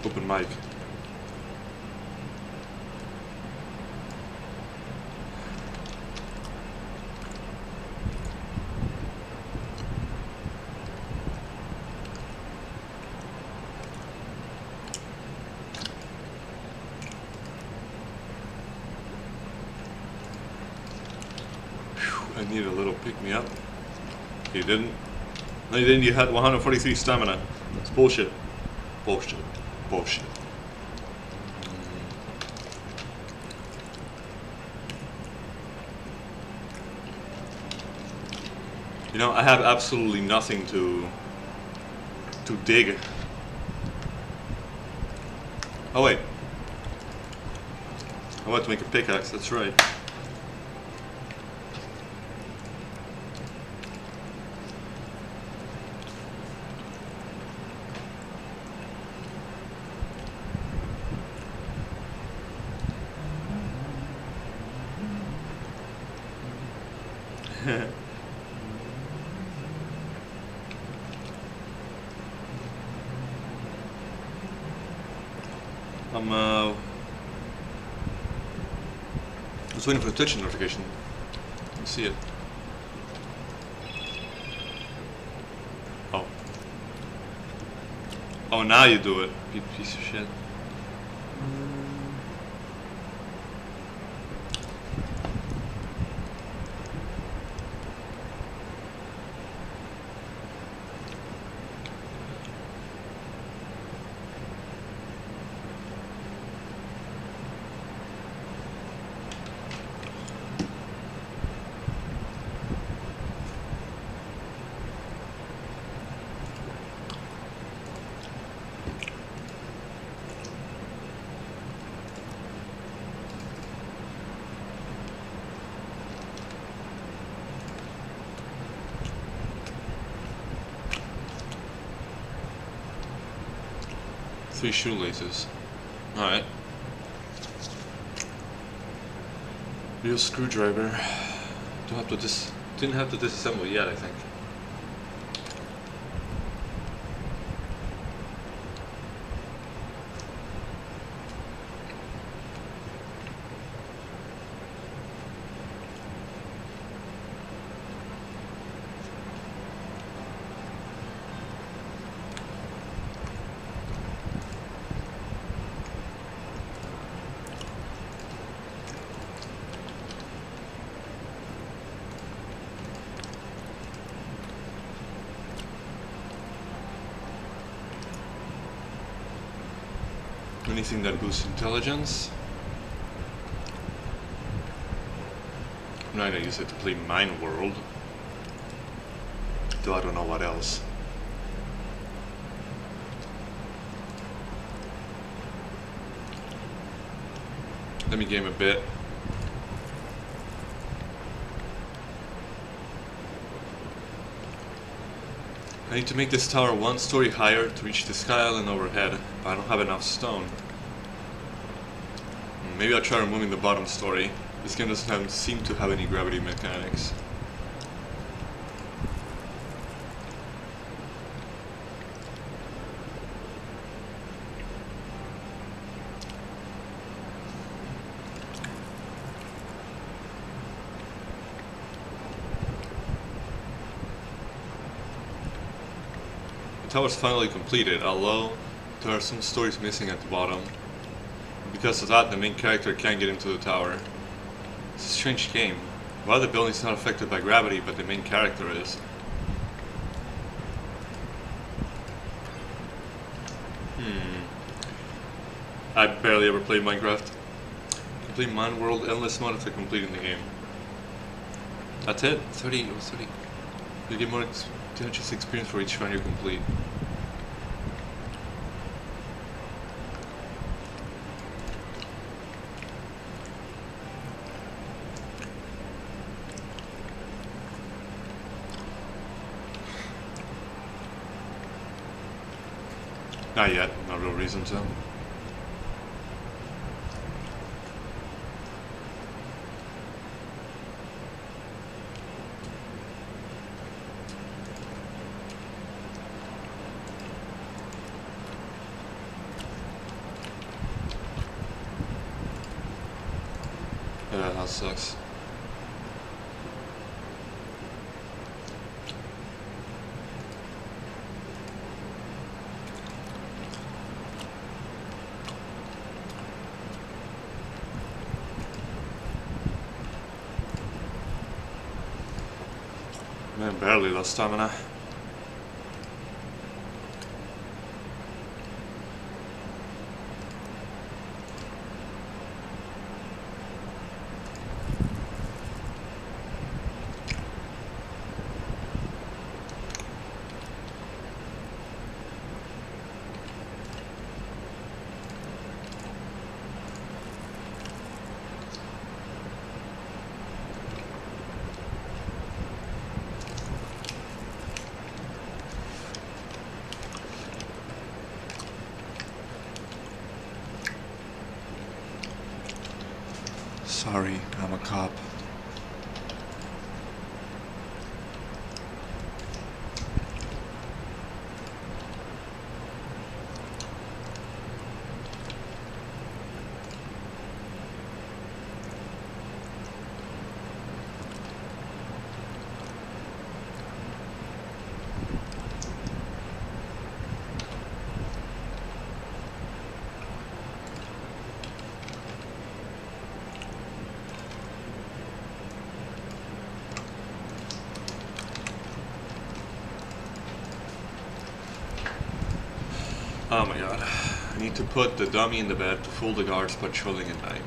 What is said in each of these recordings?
Open mic. I need a little pick-me-up. You didn't? No, you didn't. You had 143 stamina. That's bullshit. Bullshit. Bullshit. You know, I have absolutely nothing to dig. Oh wait. I want to make a pickaxe, that's right. I was waiting for a Twitch notification. Let me see it. Oh. Oh, now you do it, you piece of shit. Three shoelaces. Alright. Real screwdriver. Didn't have to disassemble yet, I think. Anything that boosts intelligence. I'm not gonna use it to play Mine World. Though I don't know what else. Let me game a bit. I need to make this tower one story higher to reach the sky island overhead, but I don't have enough stone. Maybe I'll try removing the bottom story. This game doesn't seem to have any gravity mechanics. The tower's finally completed, although there are some stories missing at the bottom. Because of that, the main character can't get into the tower. It's a strange game. Well, the building's not affected by gravity, but the main character is. I barely ever played Minecraft. Complete Mine World Endless mode after completing the game. That's it. 30. You get more just experience for each run you complete. Not yet, no real reason to. Yeah, that sucks. Man, barely lost stamina. Sorry, I'm a cop. Oh my god. I need to put the dummy in the bed to fool the guards patrolling at night.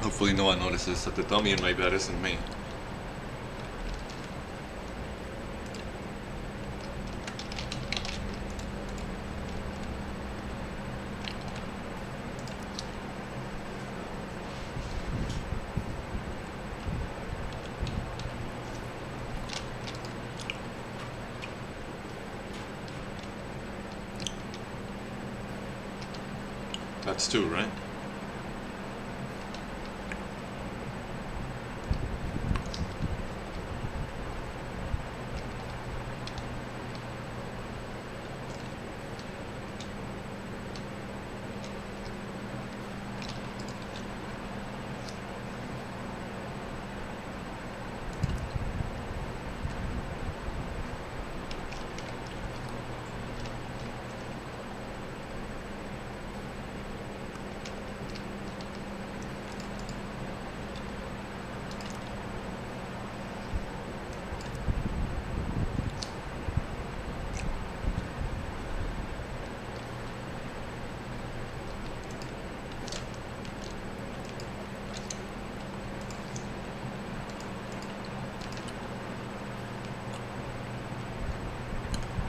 Hopefully no one notices that the dummy in my bed isn't me. That's two, right?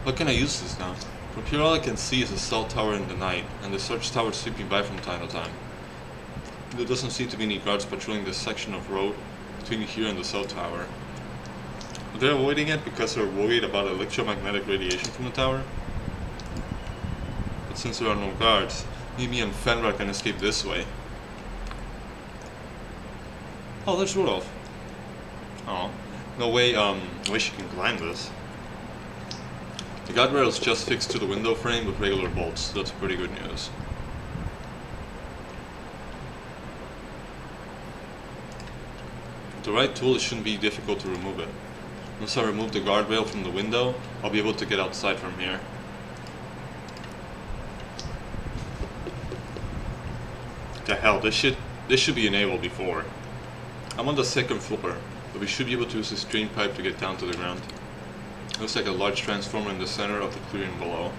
How can I use this now? From here all I can see is a cell tower in the night, and the search tower sweeping by from time to time. There doesn't seem to be any guards patrolling this section of road between here and the cell tower. Are they avoiding it because they're worried about electromagnetic radiation from the tower? But since there are no guards, maybe me and Fenrir can escape this way. Oh, there's Rudolph. Oh, no way, way she can climb this. The guardrail is just fixed to the window frame with regular bolts, so that's pretty good news. With the right tool, it shouldn't be difficult to remove it. Once I remove the guardrail from the window, I'll be able to get outside from here. The hell, this should be enabled before. I'm on the second floor, but we should be able to use this drain pipe to get down to the ground. Looks like a large transformer in the center of the clearing below.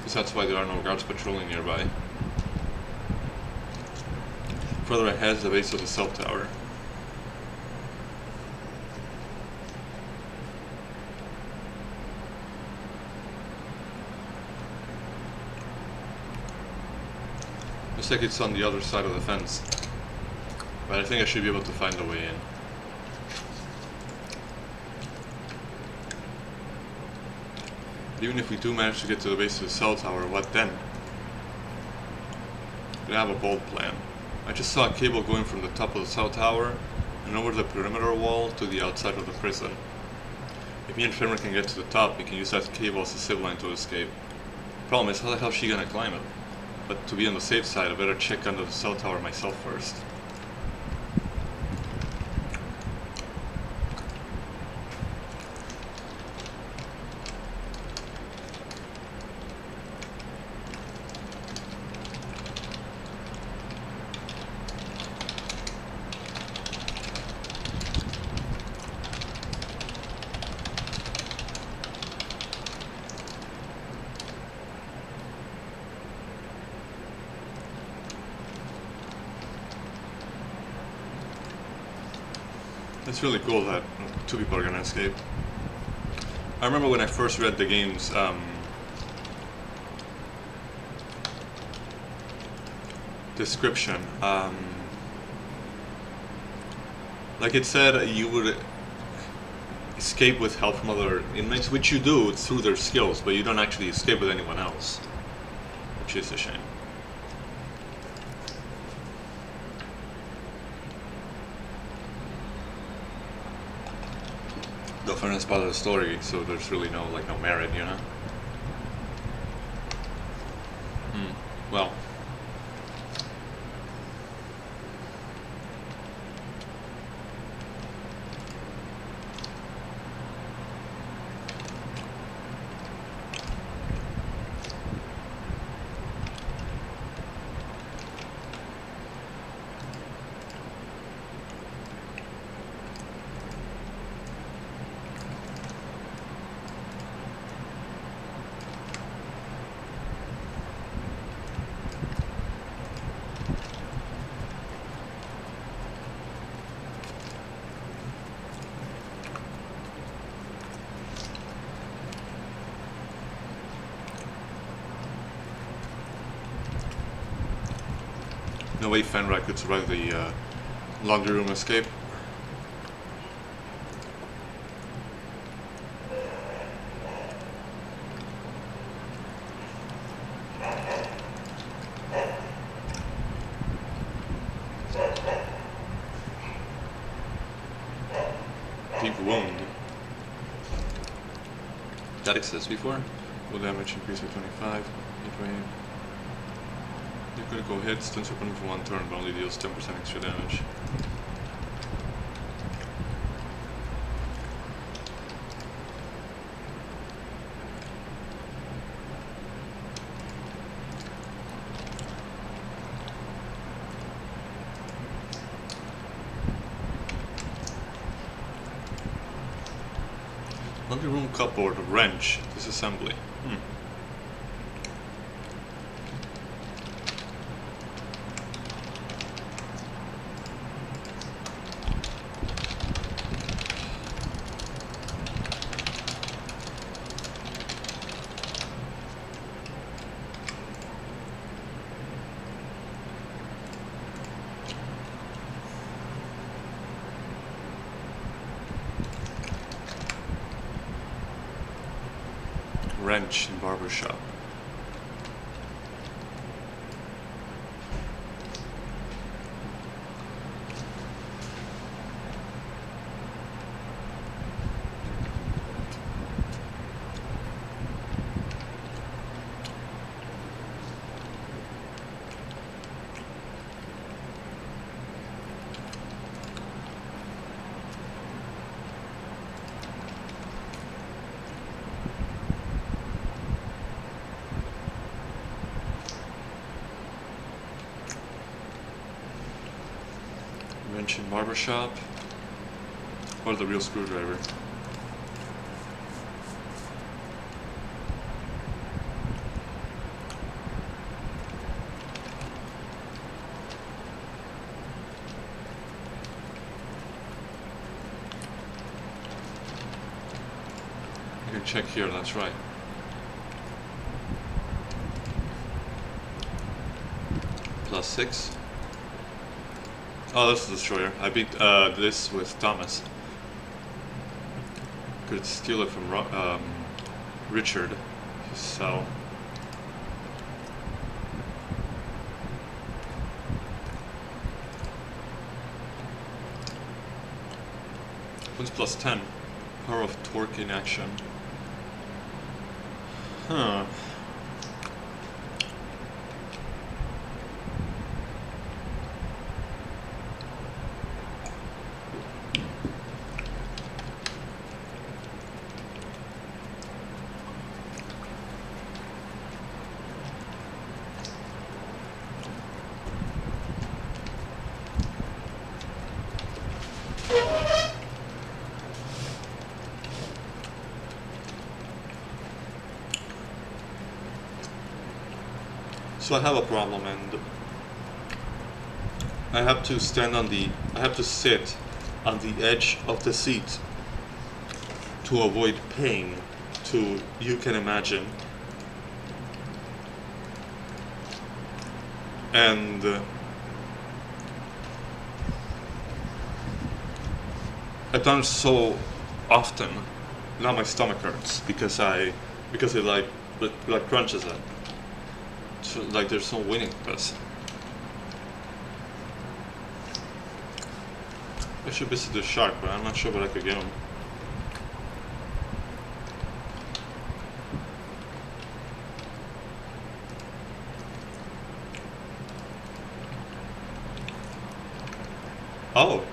Guess that's why there are no guards patrolling nearby. Further ahead is the base of the cell tower. Looks like it's on the other side of the fence. But I think I should be able to find a way in. Even if we do manage to get to the base of the cell tower, what then? We have a bold plan. I just saw a cable going from the top of the cell tower and over the perimeter wall to the outside of the prison. If me and Finra can get to the top, we can use that cable as a zip line to escape. Problem is, how the hell is she gonna climb it? But to be on the safe side, I better check under the cell tower myself first. It's really cool that two people are gonna escape. I remember when I first read the game's description, like it said you would escape with help from other inmates, which you do through their skills, but you don't actually escape with anyone else, which is a shame. The funnest part of the story, so there's really no merit, you know? Well. No way Fenrir could survive the laundry room escape. Deep wound. That exists before. Full damage increase by 25. Hit rate. Your critical hit stunts your opponent for 1 turn, but only deals 10% extra damage. Laundry room cupboard, wrench, disassembly. Wrench in barbershop. Wrench in barbershop. Or the real screwdriver. You can check here, that's right. +6. Oh, that's the destroyer. I beat this with Thomas. Could steal it from Richard. So. Wins plus 10. Power of torque in action. Huh. So I have a problem, and I have to sit on the edge of the seat to avoid pain, you can imagine. And I've done so often, now my stomach hurts because it like crunches it. So, like there's no winning this. I should visit the shark, but I'm not sure what I could get him. Oh.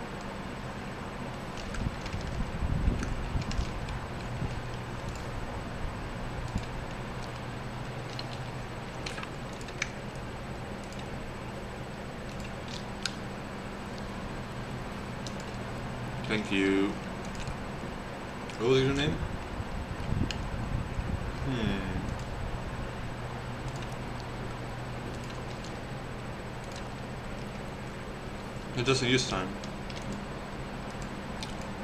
Thank you. What was your name? It doesn't use time.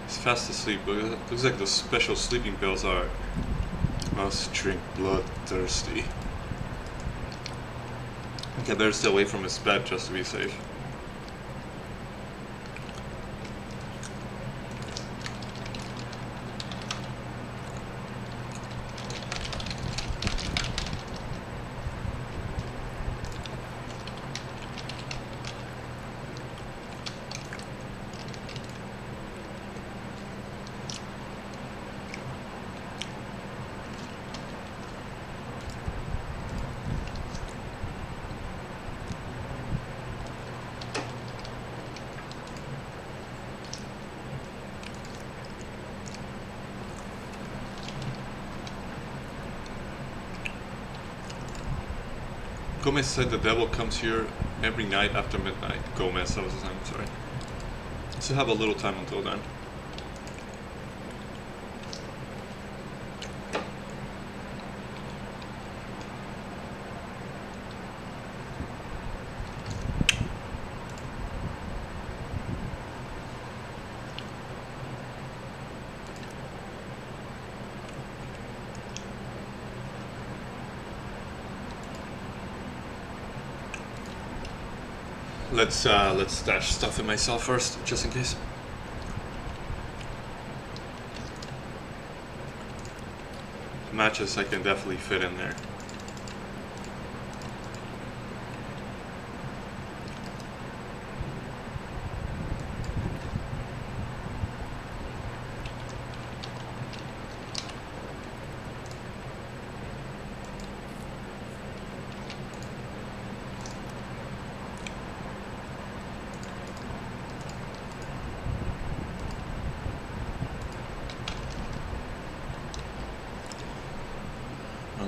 He's fast asleep, but it looks like the special sleeping pills are. Must drink bloodthirsty. Okay, better stay away from his bed just to be safe. Gomez said the devil comes here every night after midnight. Gomez, that was his name, sorry. So have a little time until then. Let's stash stuff in myself first, just in case. Matches I can definitely fit in there.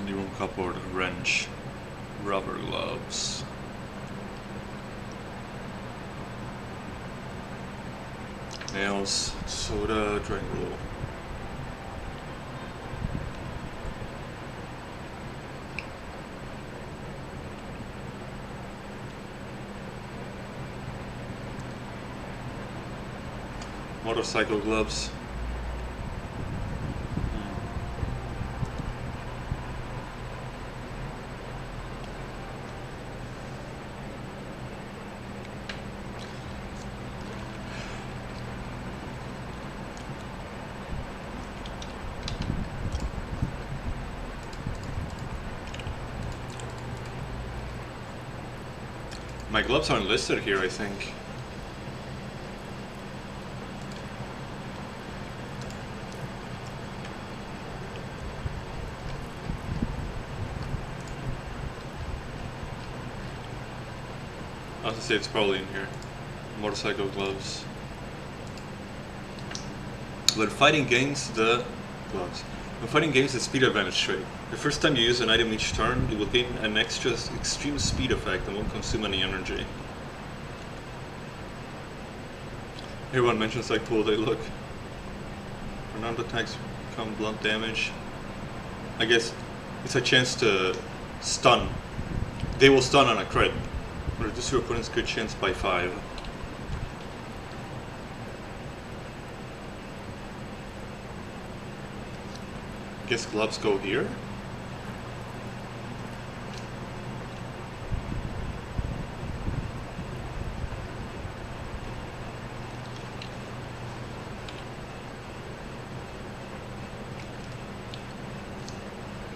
Room cupboard, wrench, rubber gloves. Nails, soda, drain rule. Motorcycle gloves. My gloves aren't listed here, I think. I was gonna say it's probably in here. Motorcycle gloves. When fighting games, the gloves. When fighting games, the speed advantage trait. The first time you use an item each turn, you will gain an extra extreme speed effect and won't consume any energy. Everyone mentions how cool they look. Renowned attacks become blunt damage. I guess it's a chance to stun. They will stun on a crit. Reduce your opponent's crit chance by 5. Guess gloves go here?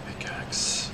Pickaxe.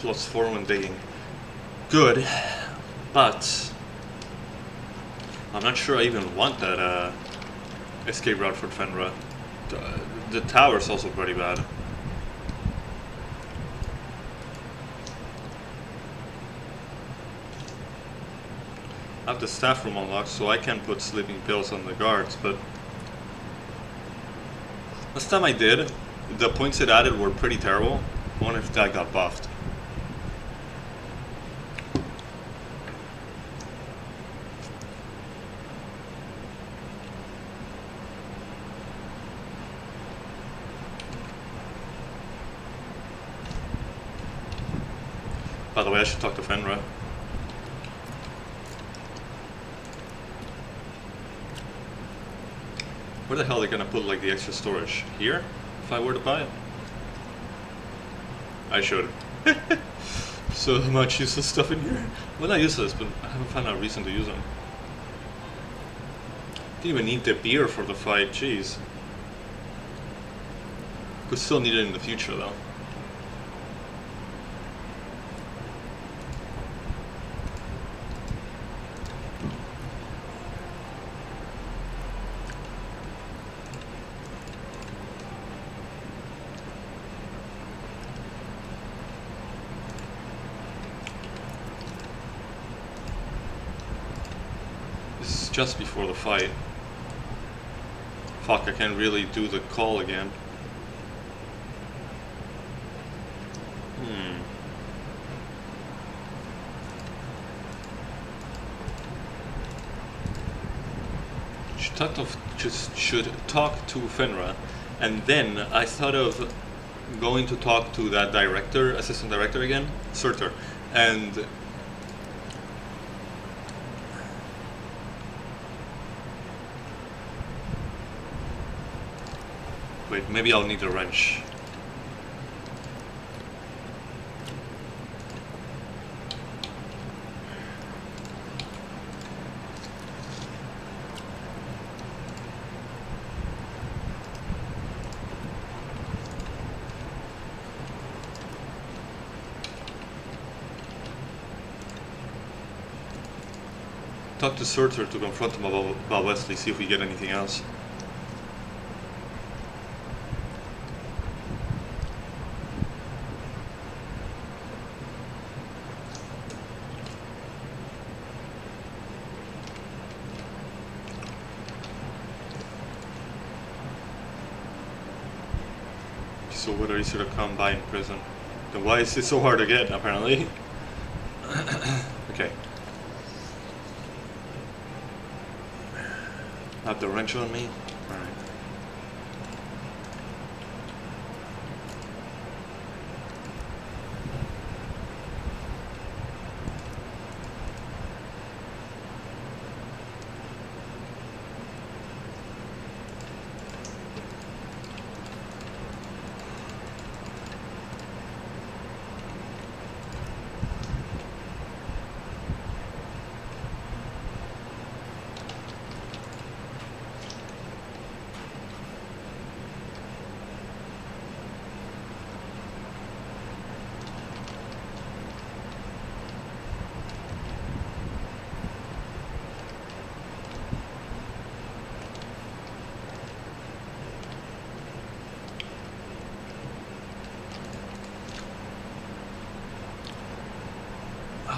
+4 when digging. Good, but I'm not sure I even want that escape route for Fenra. The tower's also pretty bad. I have the staff room unlocked, so I can put sleeping pills on the guards, but last time I did, the points it added were pretty terrible. I wonder if that got buffed. By the way, I should talk to Fenra. Where the hell are they gonna put like the extra storage? Here? If I were to buy it? I should. So much useless stuff in here. Well, not useless, but I haven't found a reason to use them. Didn't even need the beer for the fight, jeez. Could still need it in the future though. Just before the fight. Fuck, I can't really do the call again. Should talk to Fenra, and then I thought of going to talk to that director, assistant director again, Surtur, and wait, maybe I'll need a wrench. Talk to Surtur to confront him about Wesley, see if we get anything else. So what are you sort of come by in prison? Then why is it so hard to get, apparently? Okay. Have the wrench on me? Alright.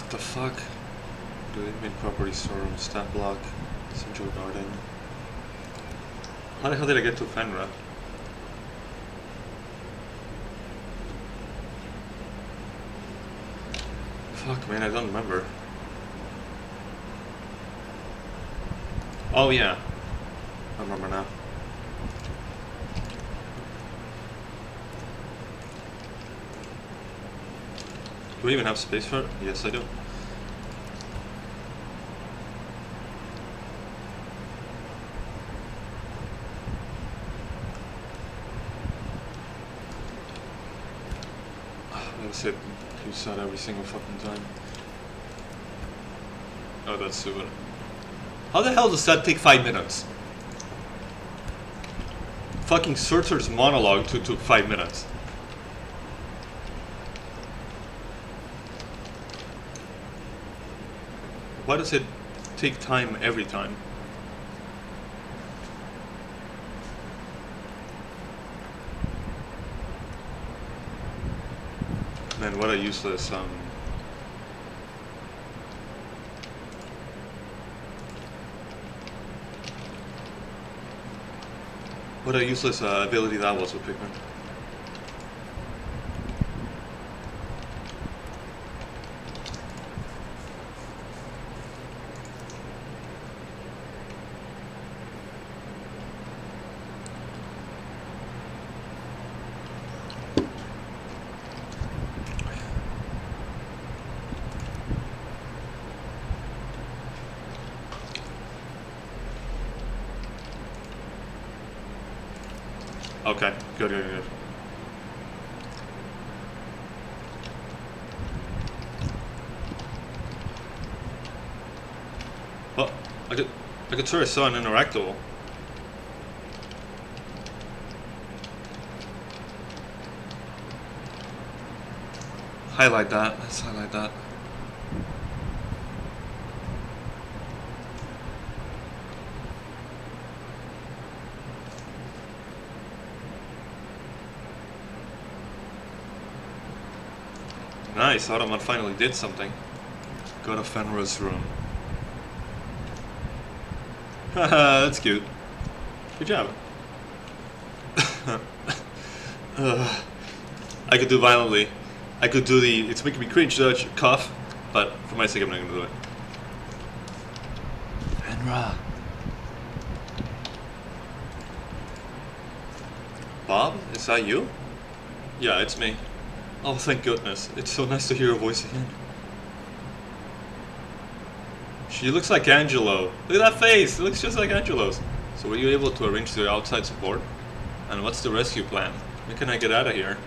What the fuck? Do it mean property storeroom, stamp block, central garden. How the hell did I get to Fenra? Fuck man, I don't remember. Oh yeah. I remember now. Do we even have space for it? Yes, I do. That's it. You saw it every single fucking time. Oh, that's super. How the hell does that take 5 minutes? Fucking Surtur's monologue took 5 minutes. Why does it take time every time? Man, what a useless what a useless ability that was with Pikmin. Okay, good. Oh, I could sort of saw an interactable. Highlight that. Let's highlight that. Nice, Automat finally did something. Go to Fenra's room. Haha, that's cute. Good job. I could do violently. I could do the it's making me cringe dodge cough, but for my sake I'm not gonna do it. Fenra. Bob, is that you? Yeah, it's me. Oh, thank goodness. It's so nice to hear her voice again. She looks like Angelo. Look at that face. It looks just like Angelo's. So were you able to arrange the outside support? And what's the rescue plan? When can I get out of here?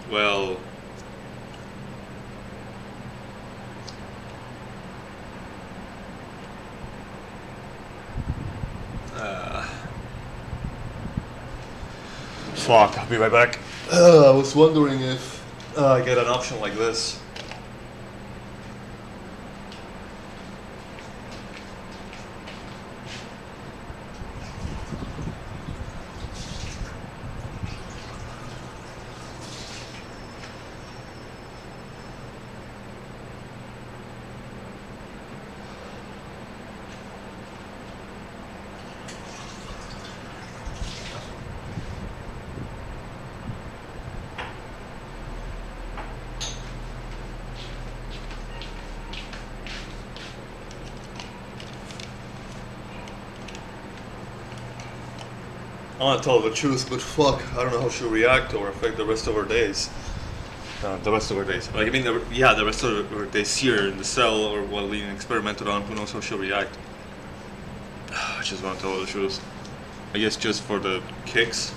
Well... Fuck, I'll be right back. I was wondering if I get an option like this. want to tell her the truth, but fuck, I don't know how she'll react or affect the rest of her days. The rest of her days. Like, I mean, the rest of her days here in the cell or while being experimented on, who knows how she'll react. I just want to tell her the truth. I guess just for the kicks.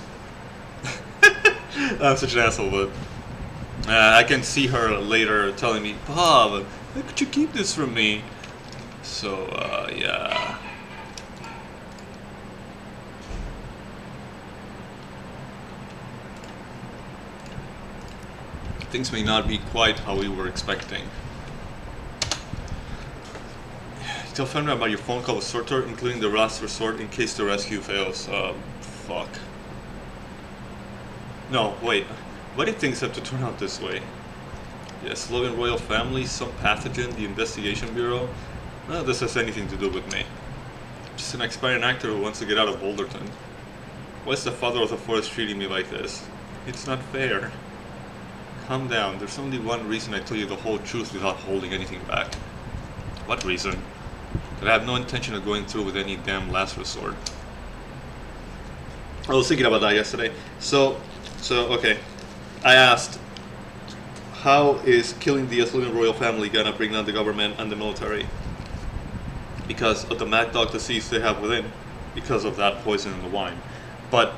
I'm such an asshole, but I can see her later telling me, Bob, how could you keep this from me? So, yeah. Things may not be quite how we were expecting. Tell family about your phone call with Sorter, including the last resort in case the rescue fails. Fuck. No, wait. Why did things have to turn out this way? Yes, Logan royal family, some pathogen, the investigation bureau. None of this has anything to do with me. Just an aspiring actor who wants to get out of Boulderton. Why is the father of the forest treating me like this? It's not fair. Calm down. There's only one reason I tell you the whole truth without holding anything back. What reason? That I have no intention of going through with any damn last resort. I was thinking about that yesterday. So okay. I asked, how is killing the Aslugan royal family gonna bring down the government and the military? Because of the mad dog disease they have within, because of that poison in the wine. But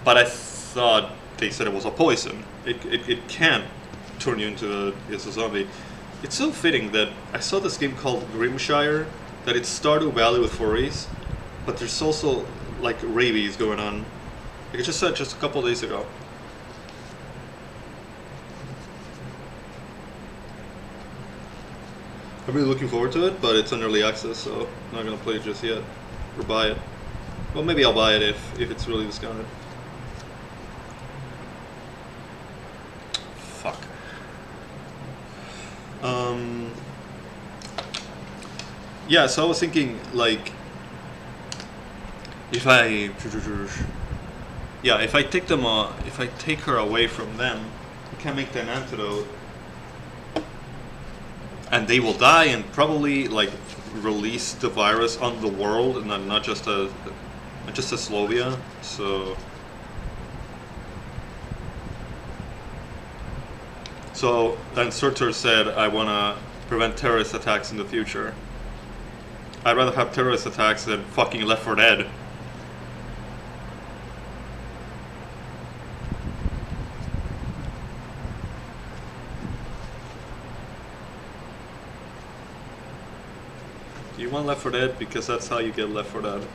I thought they said it was a poison. It can turn you into a zombie. It's so fitting that I saw this game called Grimshire, that it's Stardew Valley with furries, but there's also like rabies going on. Like I just said just a couple days ago. I'm really looking forward to it, but it's on early access, so I'm not gonna play it just yet or buy it. Well, maybe I'll buy it if it's really discounted. Fuck. Yeah, so I was thinking, like, if I take her away from them, I can make an antidote, and they will die and probably like release the virus on the world, and not just a Slovia. So then Surtur said, I want to prevent terrorist attacks in the future. I'd rather have terrorist attacks than fucking Left 4 Dead. Do you want Left 4 Dead? Because that's how you get Left 4 Dead.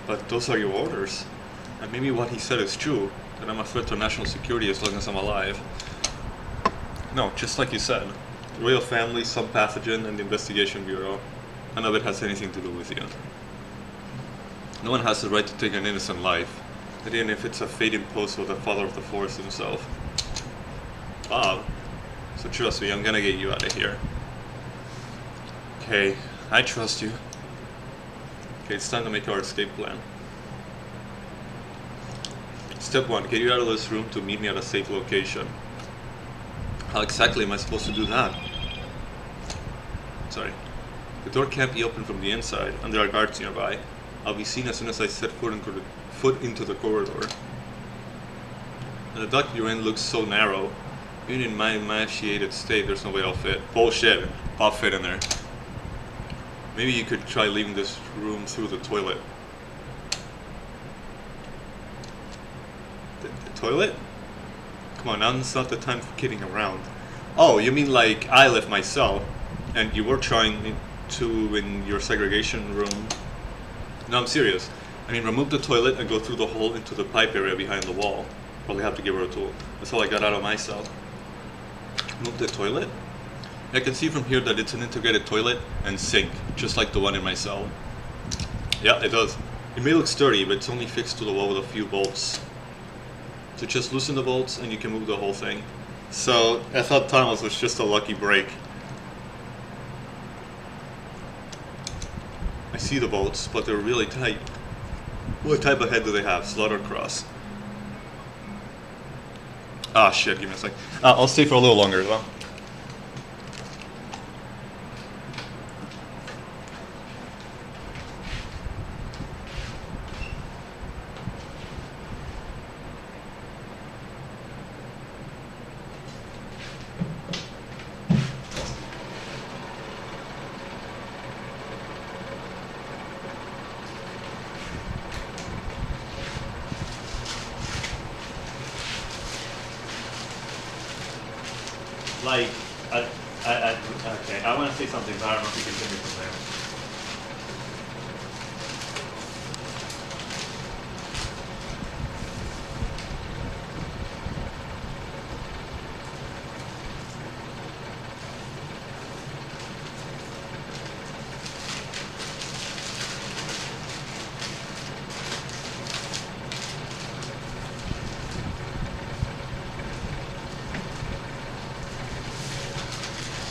But those are your orders. And maybe what he said is true. That I'm a threat to national security as long as I'm alive. No, just like you said. Royal family, some pathogen, and the investigation bureau. None of it has anything to do with you. No one has the right to take an innocent life, not even if it's a fate imposed by the father of the forest himself. Bob, so trust me, I'm gonna get you out of here. Okay, I trust you. Okay, it's time to make our escape plan. Step 1, get you out of this room to meet me at a safe location. How exactly am I supposed to do that? Sorry. The door can't be opened from the inside, and there are guards nearby. I'll be seen as soon as I set foot into the corridor. And the dock you're in looks so narrow. Even in my emaciated state, there's no way I'll fit. Bullshit. I'll fit in there. Maybe you could try leaving this room through the toilet. The toilet? Come on, now's not the time for kidding around. Oh, you mean like I left my cell, and you were trying to in your segregation room? No, I'm serious. I mean, remove the toilet and go through the hole into the pipe area behind the wall. Probably have to give her a tool. That's all I got out of my cell. Remove the toilet? I can see from here that it's an integrated toilet and sink, just like the one in my cell. Yeah, it does. It may look sturdy, but it's only fixed to the wall with a few bolts. So just loosen the bolts and you can move the whole thing. So I thought Thomas was just a lucky break. I see the bolts, but they're really tight. What type of head do they have? Slaughter cross. Ah shit, give me a sec. I'll stay for a little longer as well. like, okay, I want to say something, but I don't know if you can hear me from there.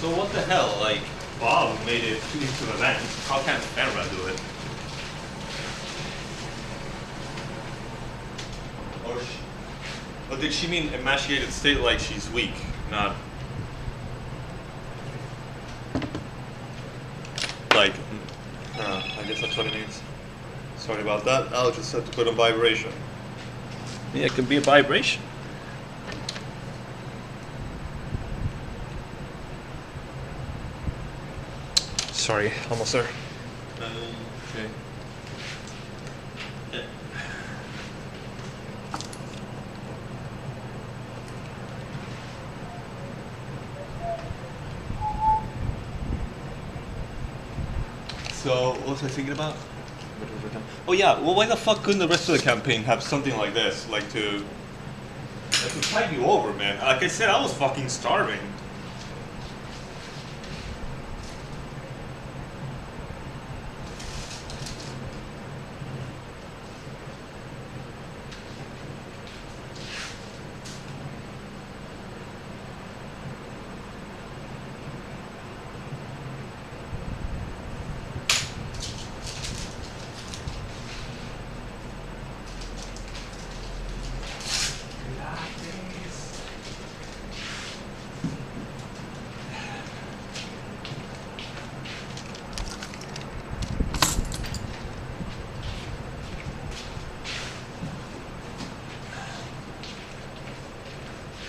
So what the hell, like, Bob made it into an event, how can Fenra do it? Or did she mean emaciated state like she's weak, not... Like, I guess that's what it means. Sorry about that, I'll just have to put on vibration. Yeah, it can be a vibration. Sorry, almost there. Okay. Yeah. So, what was I thinking about? Oh yeah, well why the fuck couldn't the rest of the campaign have something like this? Like to tide you over, man. Like I said, I was fucking starving.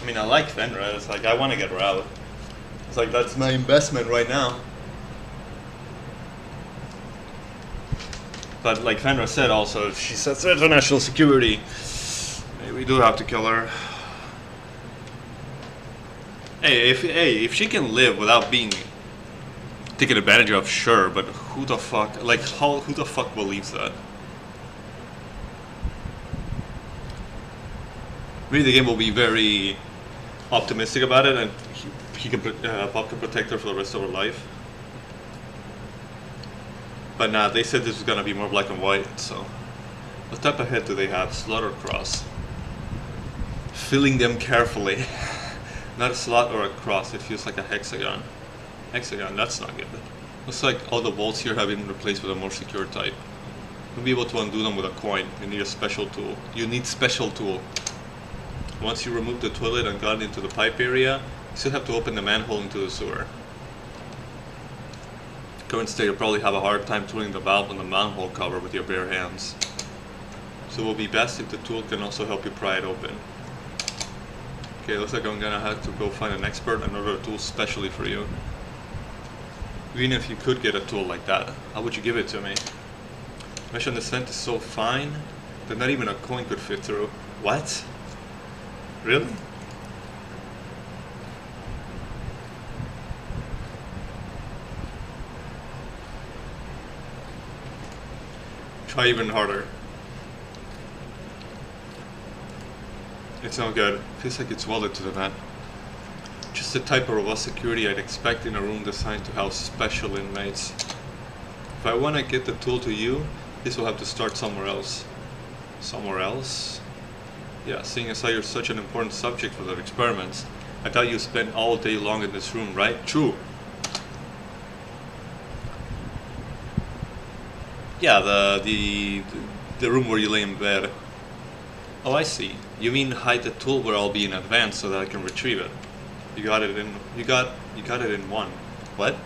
I mean, I like Fenra. It's like, I want to get her out. It's like, that's my investment right now. But like Fenra said also, she says threat to national security. Maybe we do have to kill her. Hey, if she can live without being taken advantage of, sure, but who the fuck, like, who the fuck believes that? Maybe the game will be very optimistic about it, and Bob can protect her for the rest of her life. But nah, they said this was gonna be more black and white, so... What type of head do they have? Slaughter cross. Filling them carefully. Not a slot or a cross, it feels like a hexagon. Hexagon, that's not good. Looks like all the bolts here have been replaced with a more secure type. You'll be able to undo them with a coin. You need a special tool. You need special tool. Once you remove the toilet and got into the pipe area, you still have to open the manhole into the sewer. Current state, you'll probably have a hard time turning the valve on the manhole cover with your bare hands. So it will be best if the tool can also help you pry it open. Okay, looks like I'm gonna have to go find an expert and order a tool specially for you. Even if you could get a tool like that, how would you give it to me? Mesh on this vent is so fine that not even a coin could fit through. What? Really? Try even harder. It's no good. Feels like it's welded to the vent. Just the type of robust security I'd expect in a room designed to house special inmates. If I want to get the tool to you, this will have to start somewhere else. Somewhere else? Yeah, seeing as how you're such an important subject for their experiments, I thought you spent all day long in this room, right? True. Yeah, the room where you lay in bed. Oh, I see. You mean hide the tool where I'll be in advance so that I can retrieve it. You got it in one. What?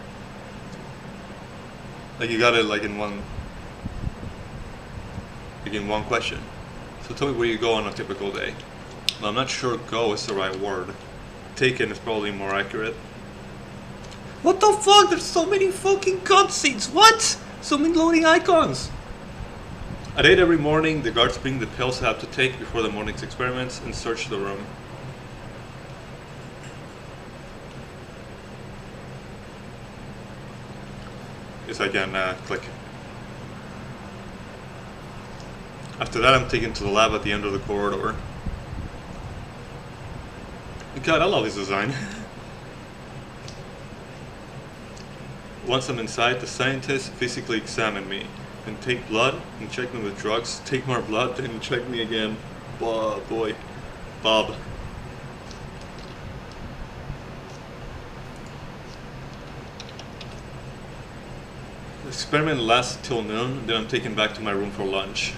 Like you got it like in one question. So tell me where you go on a typical day. Well, I'm not sure go is the right word. Taken is probably more accurate. What the fuck? There's so many fucking cutscenes. What? So many loading icons. At 8 every morning, the guards bring the pills I have to take before the morning's experiments and search the room. Because I can click. After that, I'm taken to the lab at the end of the corridor. God, I love this design. Once I'm inside, the scientists physically examine me and take blood and check me with drugs, take more blood and check me again. Boy. Bob. The experiment lasts till noon, then I'm taken back to my room for lunch.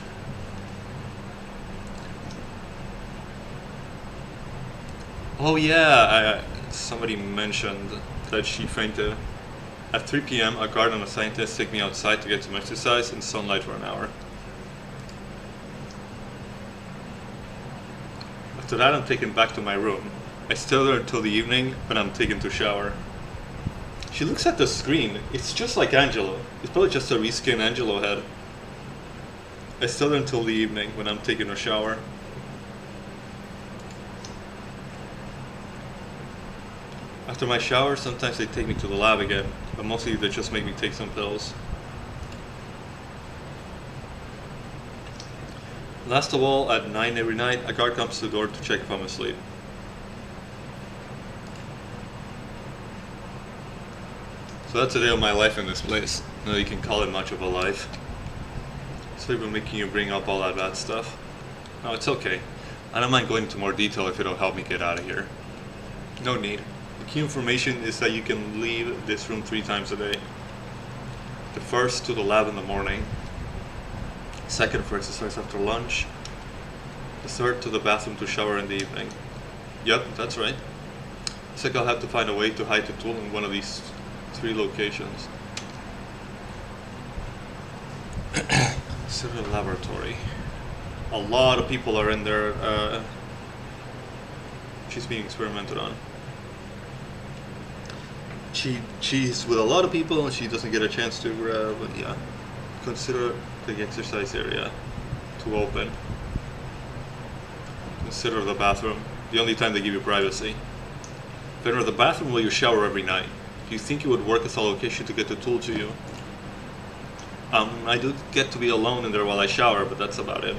Oh yeah, somebody mentioned that she fainted. At 3 p.m., a guard and a scientist take me outside to get some exercise in sunlight for an hour. After that, I'm taken back to my room. I stay there until the evening, when I'm taken to shower. She looks at the screen. It's just like Angelo. It's probably just a reskin Angelo head. I stay there until the evening, when I'm taking a shower. After my shower, sometimes they take me to the lab again, but mostly they just make me take some pills. Last of all, at 9 every night, a guard comes to the door to check if I'm asleep. So that's a day of my life in this place. No, you can call it much of a life. Sorry for making you bring up all that bad stuff. No, it's okay. I don't mind going into more detail if it'll help me get out of here. No need. The key information is that you can leave this room 3 times a day. The first to the lab in the morning. Second for exercise after lunch. The third to the bathroom to shower in the evening. Yep, that's right. It's like I'll have to find a way to hide the tool in one of these 3 locations. Civil laboratory. A lot of people are in there. She's being experimented on. She's with a lot of people and she doesn't get a chance to grab, but yeah. Consider the exercise area to open. Consider the bathroom, the only time they give you privacy. If enter the bathroom while you shower every night. Do you think it would work as a location to get the tool to you? I do get to be alone in there while I shower, but that's about it.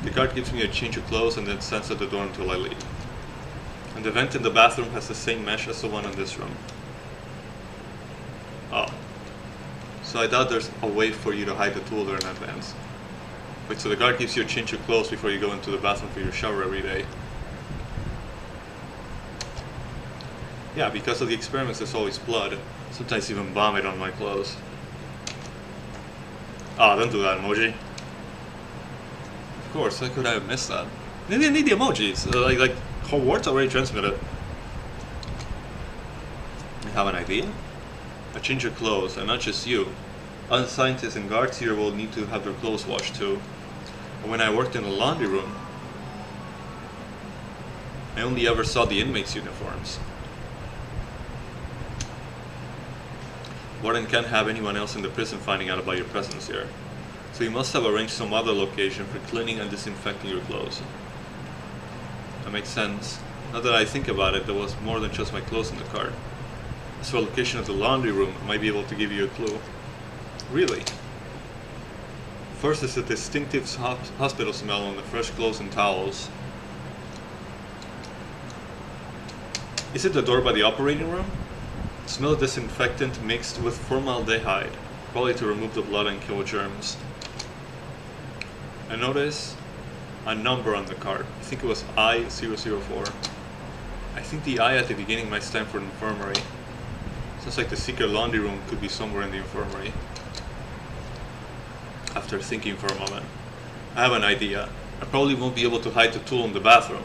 The guard gives me a change of clothes and then stands at the door until I leave. And the vent in the bathroom has the same mesh as the one in this room. Oh. So I thought there's a way for you to hide the tool there in advance. Wait, so the guard gives you a change of clothes before you go into the bathroom for your shower every day. Yeah, because of the experiments there's always blood. Sometimes even vomit on my clothes. Ah, don't do that, emoji. Of course, how could I have missed that? They didn't need the emojis. Like words already transmitted. I have an idea? A change of clothes, and not just you. Other scientists and guards here will need to have their clothes washed too. And when I worked in the laundry room, I only ever saw the inmates' uniforms. Warden can't have anyone else in the prison finding out about your presence here. So you must have arranged some other location for cleaning and disinfecting your clothes. That makes sense. Now that I think about it, there was more than just my clothes in the cart. So a location of the laundry room might be able to give you a clue. Really? First is the distinctive hospital smell on the fresh clothes and towels. Is it the door by the operating room? Smell of disinfectant mixed with formaldehyde, probably to remove the blood and kill germs. I notice a number on the card. I think it was I-004. I think the I at the beginning might stand for infirmary. Sounds like the secret laundry room could be somewhere in the infirmary. After thinking for a moment, I have an idea. I probably won't be able to hide the tool in the bathroom,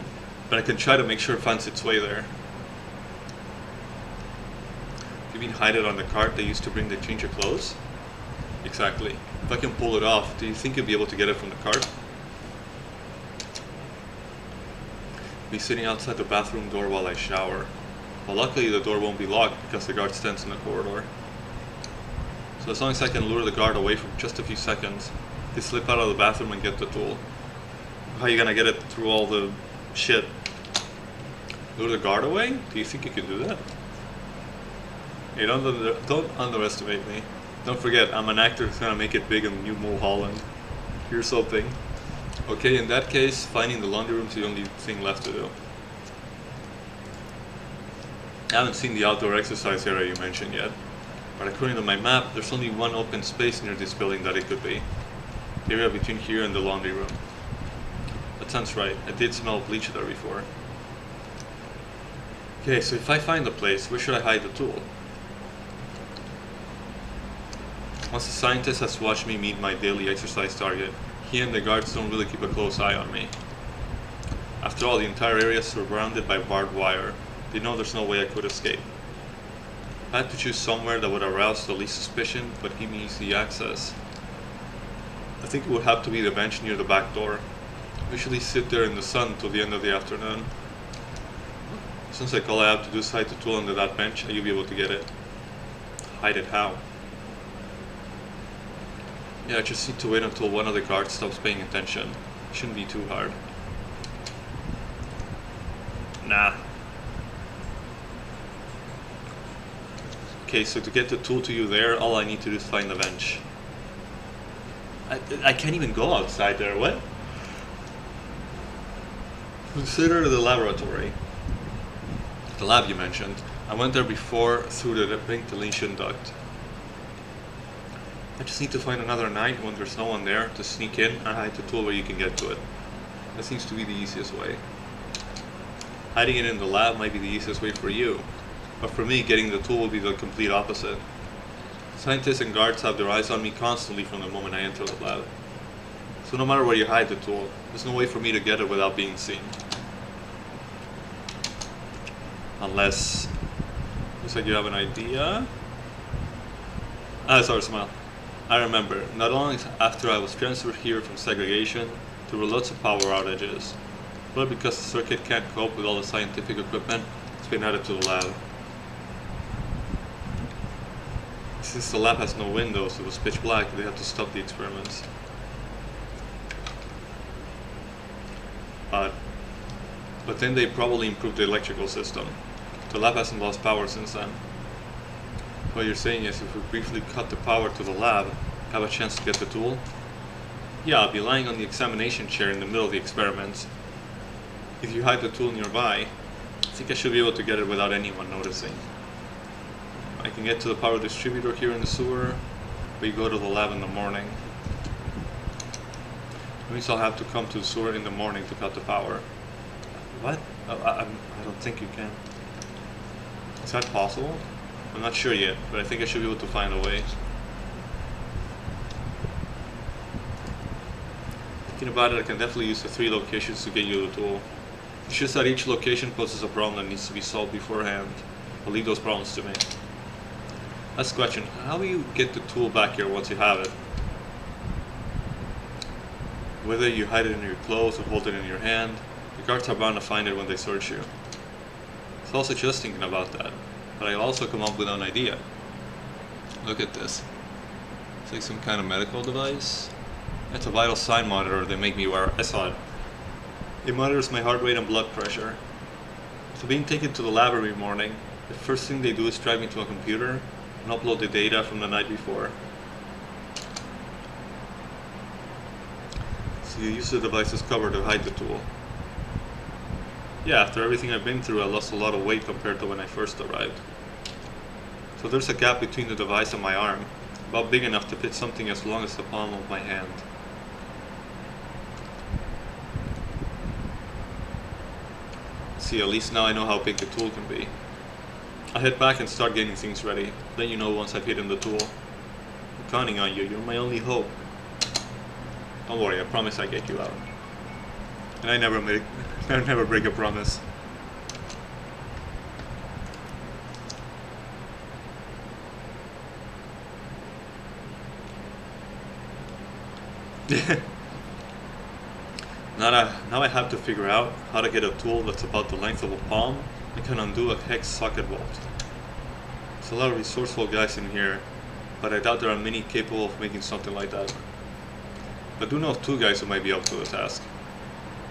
but I can try to make sure it finds its way there. You mean hide it on the cart they used to bring the change of clothes? Exactly. If I can pull it off, do you think you'll be able to get it from the cart? Be sitting outside the bathroom door while I shower. Well, luckily the door won't be locked because the guard stands in the corridor. So as long as I can lure the guard away for just a few seconds, they slip out of the bathroom and get the tool. How are you gonna get it through all the shit? Lure the guard away? Do you think you can do that? Hey, don't underestimate me. Don't forget, I'm an actor who's gonna make it big in New Mulholland. Here's hoping. Okay, in that case, finding the laundry room's the only thing left to do. I haven't seen the outdoor exercise area you mentioned yet, but according to my map, there's only one open space near this building that it could be. The area between here and the laundry room. That sounds right, I did smell bleach there before. Okay, so if I find the place, where should I hide the tool? Once the scientist has watched me meet my daily exercise target, he and the guards don't really keep a close eye on me. After all, the entire area is surrounded by barbed wire. They know there's no way I could escape. I had to choose somewhere that would arouse the least suspicion, but give me easy access. I think it would have to be the bench near the back door. I usually sit there in the sun till the end of the afternoon. Sounds like all I have to do is hide the tool under that bench and you'll be able to get it. Hide it how? Yeah, I just need to wait until one of the guards stops paying attention. It shouldn't be too hard. Nah. Okay, so to get the tool to you there, all I need to do is find the bench. I can't even go outside there, what? Consider the laboratory. The lab you mentioned. I went there before through the ventilation duct. I just need to find another night when there's no one there to sneak in and hide the tool where you can get to it. That seems to be the easiest way. Hiding it in the lab might be the easiest way for you, but for me, getting the tool will be the complete opposite. Scientists and guards have their eyes on me constantly from the moment I enter the lab. So no matter where you hide the tool, there's no way for me to get it without being seen. Unless... looks like you have an idea? Ah, sorry, smile. I remember, not long after I was transferred here from segregation, there were lots of power outages. But because the circuit can't cope with all the scientific equipment, it's been added to the lab. Since the lab has no windows, it was pitch black, they had to stop the experiments. But then they probably improved the electrical system. The lab hasn't lost power since then. What you're saying is if we briefly cut the power to the lab, have a chance to get the tool? Yeah, I'll be lying on the examination chair in the middle of the experiments. If you hide the tool nearby, I think I should be able to get it without anyone noticing. I can get to the power distributor here in the sewer, but you go to the lab in the morning. It means I'll have to come to the sewer in the morning to cut the power. What? I don't think you can. Is that possible? I'm not sure yet, but I think I should be able to find a way. Thinking about it, I can definitely use the 3 locations to get you the tool. It's just that each location poses a problem that needs to be solved beforehand. I'll leave those problems to me. Last question, how will you get the tool back here once you have it? Whether you hide it in your clothes or hold it in your hand, the guards are bound to find it when they search you. I was also just thinking about that, but I also come up with an idea. Look at this. It's like some kind of medical device. It's a vital sign monitor they make me wear. I saw it. It monitors my heart rate and blood pressure. So being taken to the lab every morning, the first thing they do is drive me to a computer and upload the data from the night before. So you use the device's cover to hide the tool. Yeah, after everything I've been through, I lost a lot of weight compared to when I first arrived. So there's a gap between the device and my arm, about big enough to fit something as long as the palm of my hand. See, at least now I know how big the tool can be. I'll head back and start getting things ready. Let you know once I've hidden the tool. I'm counting on you, you're my only hope. Don't worry, I promise I get you out. And I never break a promise. Now I have to figure out how to get a tool that's about the length of a palm and can undo a hex socket bolt. There's a lot of resourceful guys in here, but I doubt there are many capable of making something like that. I do know of 2 guys who might be up to the task.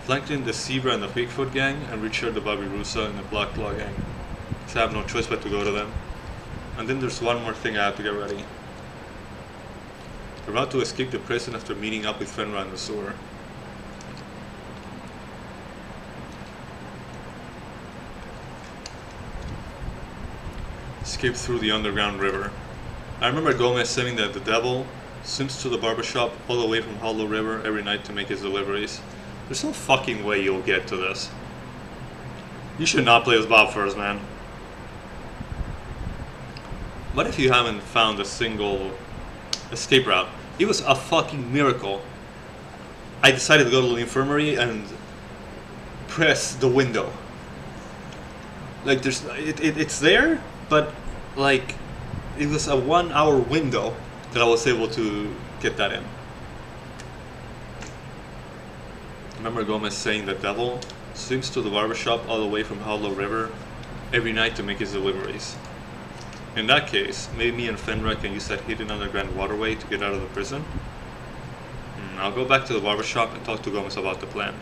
Franklin the Zebra and the Bigfoot gang, and Richard the Babirusa and the Black Claw gang. So I have no choice but to go to them. And then there's one more thing I have to get ready. We're about to escape the prison after meeting up with Fenra in the sewer. Escape through the underground river. I remember Gomez saying that the devil swims to the barbershop all the way from Hollow River every night to make his deliveries. There's no fucking way you'll get to this. You should not play as Bob first, man. What if you haven't found a single escape route? It was a fucking miracle. I decided to go to the infirmary and press the window. Like it's there, but like it was a 1 hour window that I was able to get that in. I remember Gomez saying that devil swims to the barbershop all the way from Hollow River every night to make his deliveries. In that case, maybe me and Fenra can use that hidden underground waterway to get out of the prison. I'll go back to the barbershop and talk to Gomez about the plan.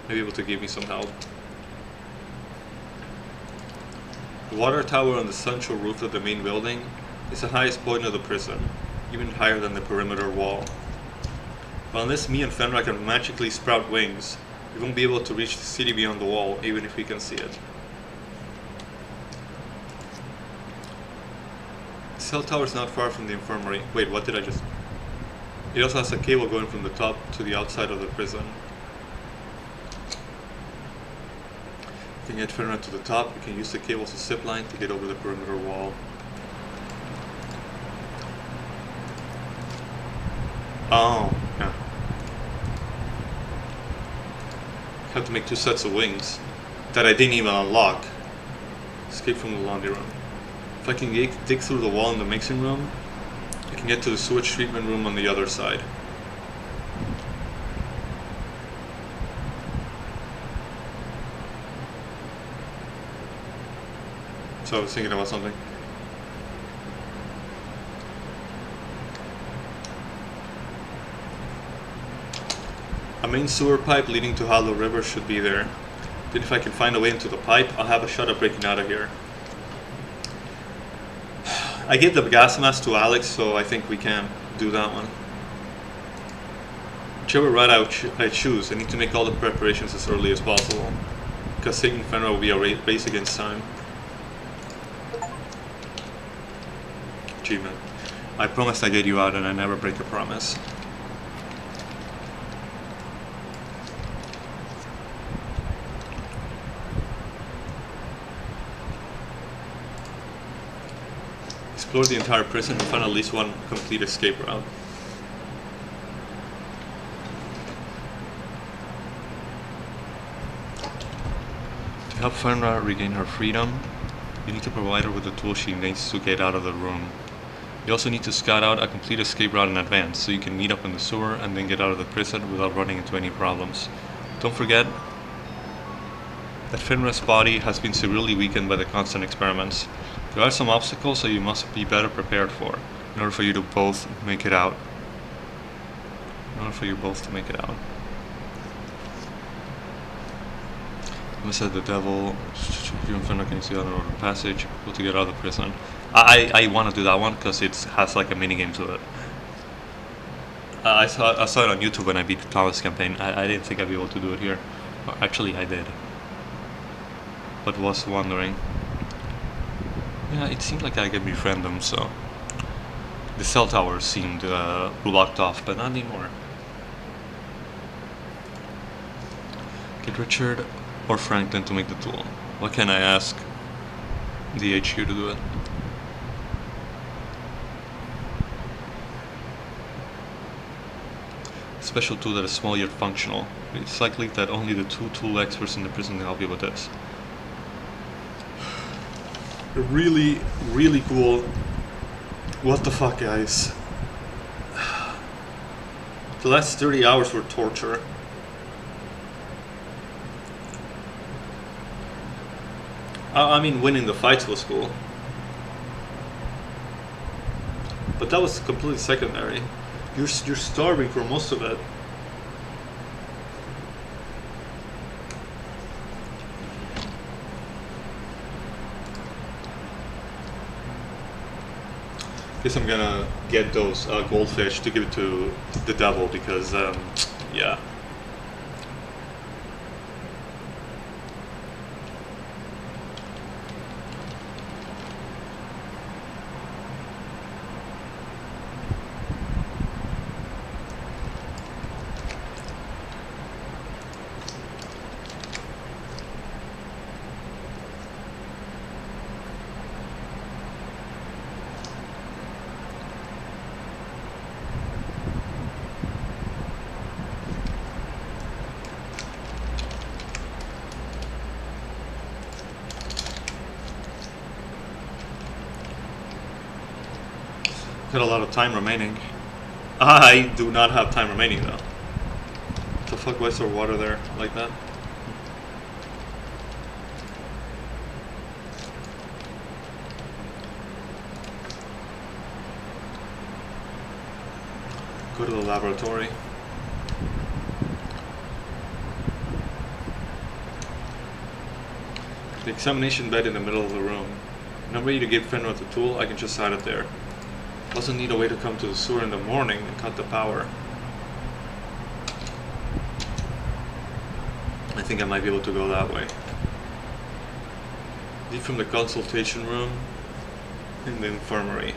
Maybe able to give me some help. The water tower on the central roof of the main building is the highest point of the prison, even higher than the perimeter wall. But unless me and Fenra can magically sprout wings, we won't be able to reach the city beyond the wall, even if we can see it. The cell tower is not far from the infirmary. Wait, what did I just... It also has a cable going from the top to the outside of the prison. We can get Fenra to the top. We can use the cable as a zip line to get over the perimeter wall. Oh, yeah. Have to make 2 sets of wings that I didn't even unlock. Escape from the laundry room. If I can dig through the wall in the mixing room, I can get to the sewage treatment room on the other side. So I was thinking about something. A main sewer pipe leading to Hollow River should be there. Then if I can find a way into the pipe, I'll have a shot at breaking out of here. I gave the gas mask to Alex, so I think we can do that one. Whichever route I choose, I need to make all the preparations as early as possible, because saving Fenra will be a race against time. Achievement. I promised I'd get you out and I never break a promise. Explore the entire prison and find at least one complete escape route. To help Fenra regain her freedom, you need to provide her with the tools she needs to get out of the room. You also need to scout out a complete escape route in advance, so you can meet up in the sewer and then get out of the prison without running into any problems. Don't forget that Fenra's body has been severely weakened by the constant experiments. There are some obstacles that you must be better prepared for, in order for you to both make it out. I said the devil, you and Fenra can see the underwater passage, able to get out of the prison. I want to do that one because it has like a mini game to it. I saw it on YouTube when I beat the Thomas campaign. I didn't think I'd be able to do it here. Or actually, I did. But was wondering. Yeah, it seemed like I could befriend them, so... The cell tower seemed blocked off, but not anymore. Get Richard or Franklin to make the tool. What can I ask the HQ to do it? Special tool that is small yet functional. It's likely that only the 2 tool experts in the prison can help you with this. Really, really cool. What the fuck, guys? The last 30 hours were torture. I mean, winning the fights was cool. But that was completely secondary. You're starving for most of it. Guess I'm gonna get those goldfish to give it to the devil because, yeah. Got a lot of time remaining. I do not have time remaining though. What the fuck, why is there water there like that? Go to the laboratory. The examination bed in the middle of the room. When I'm ready to give Fenrir the tool, I can just hide it there. Also need a way to come to the sewer in the morning and cut the power. I think I might be able to go that way. Leave from the consultation room in the infirmary.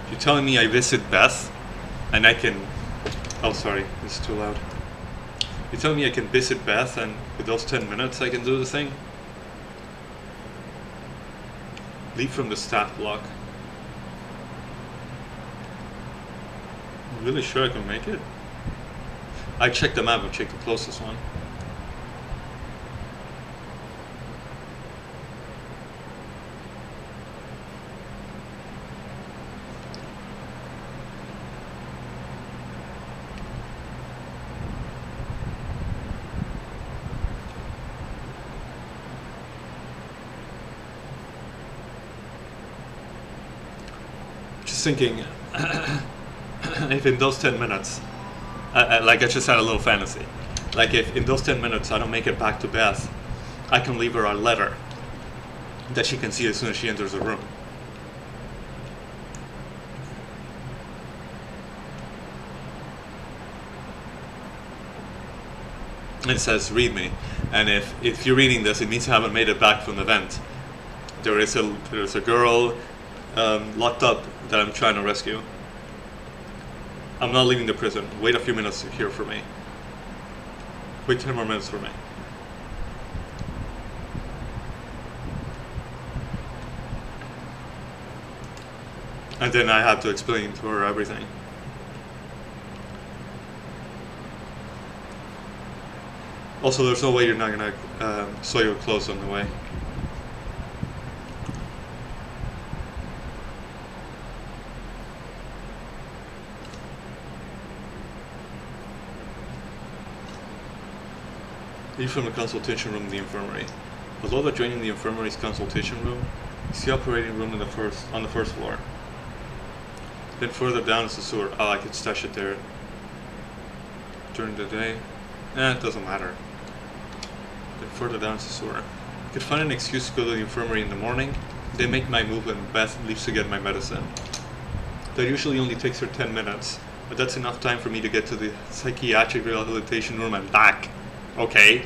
You're telling me I visit Beth and I can... Oh, sorry, it's too loud. You're telling me I can visit Beth and with those 10 minutes I can do the thing? Leave from the staff block. I'm really sure I can make it? I checked the map and checked the closest one. Thinking if in those 10 minutes like I just had a little fantasy, like if in those 10 minutes I don't make it back to Beth, I can leave her a letter that she can see as soon as she enters the room. It says read me, and if you're reading this, it means you haven't made it back from the vent. There's a girl locked up that I'm trying to rescue. I'm not leaving the prison. Wait a few minutes here for me. Wait 10 more minutes for me. And then I had to explain to her everything. Also, there's no way you're not gonna soil your clothes on the way. Leave from the consultation room in the infirmary. Below adjoining the infirmary's consultation room is the operating room on the first floor. Then further down is the sewer. Oh, I could stash it there during the day. It doesn't matter. Then further down is the sewer. I could find an excuse to go to the infirmary in the morning. Then make my move when Beth leaves to get my medicine. That usually only takes her 10 minutes, but that's enough time for me to get to the psychiatric rehabilitation room and back. Okay.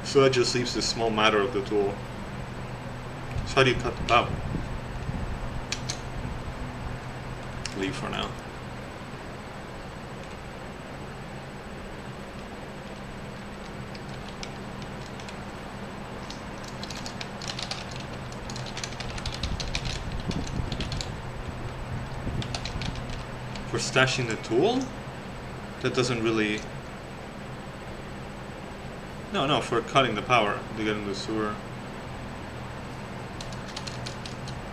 So that just leaves this small matter of the tool. So how do you cut the power? Leave for now. For stashing the tool? That doesn't really... No, for cutting the power to get in the sewer.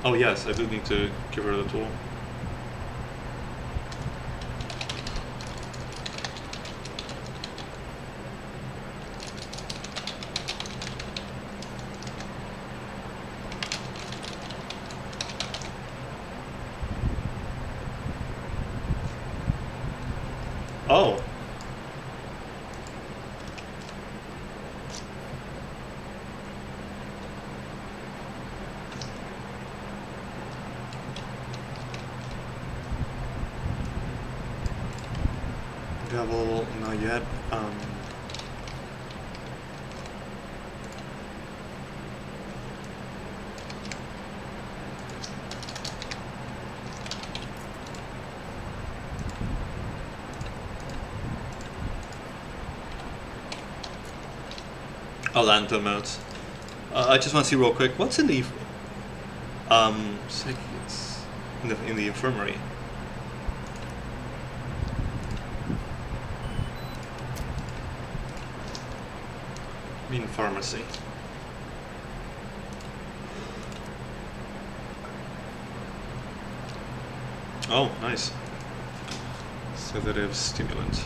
Oh yes, I do need to give her the tool. Oh. Devil, not yet. Lantern modes. I just want to see real quick. What's in the in the infirmary? I mean pharmacy. Oh, nice. Sedative stimulant.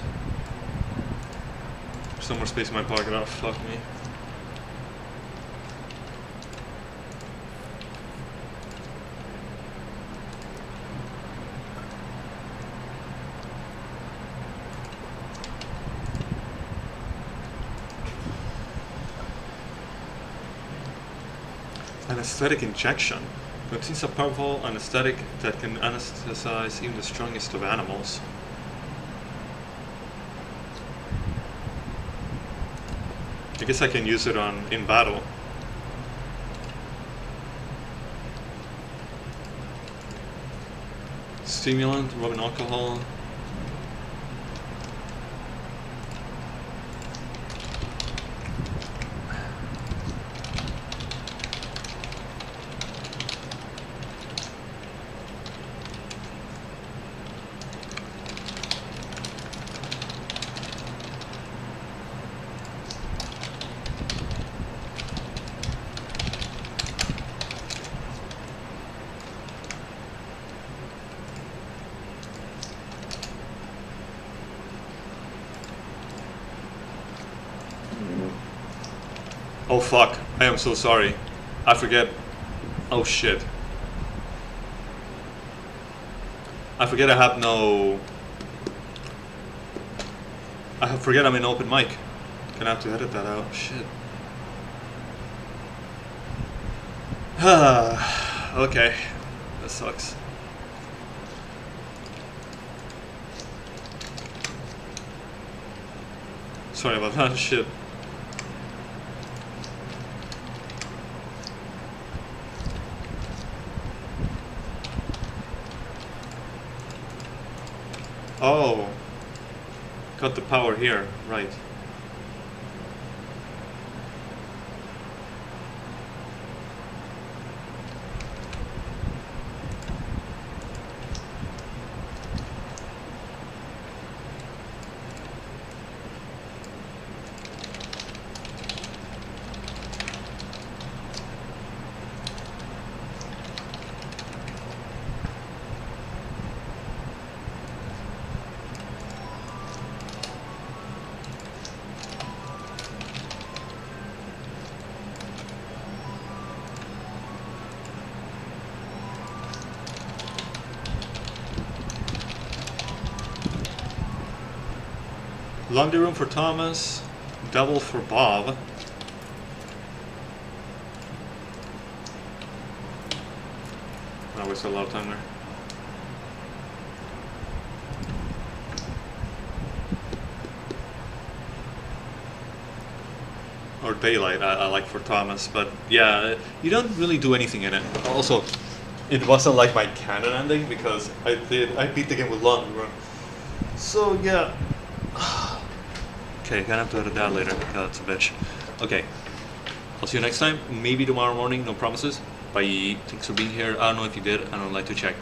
Some more space in my pocket. Oh, fuck me. Anesthetic injection contains a powerful anesthetic that can anesthetize even the strongest of animals. I guess I can use it in battle. Stimulant, rubbing alcohol. Oh fuck, I am so sorry. I forget. Oh shit. I forget I have no... forget I'm in open mic. Gonna have to edit that out. Shit. Okay. That sucks. Sorry about that shit. Oh, got the power here, right. Laundry room for Thomas, Devil for Bob. I wasted a lot of time there. Or Daylight, I like for Thomas, but yeah, you don't really do anything in it. Also, it wasn't like my canon ending because I beat the game with Laundry Room. So yeah. Okay, gonna have to edit that later. God, that's a bitch. Okay, I'll see you next time. Maybe tomorrow morning. No promises. Bye. Thanks for being here. I don't know if you did. I don't like to check.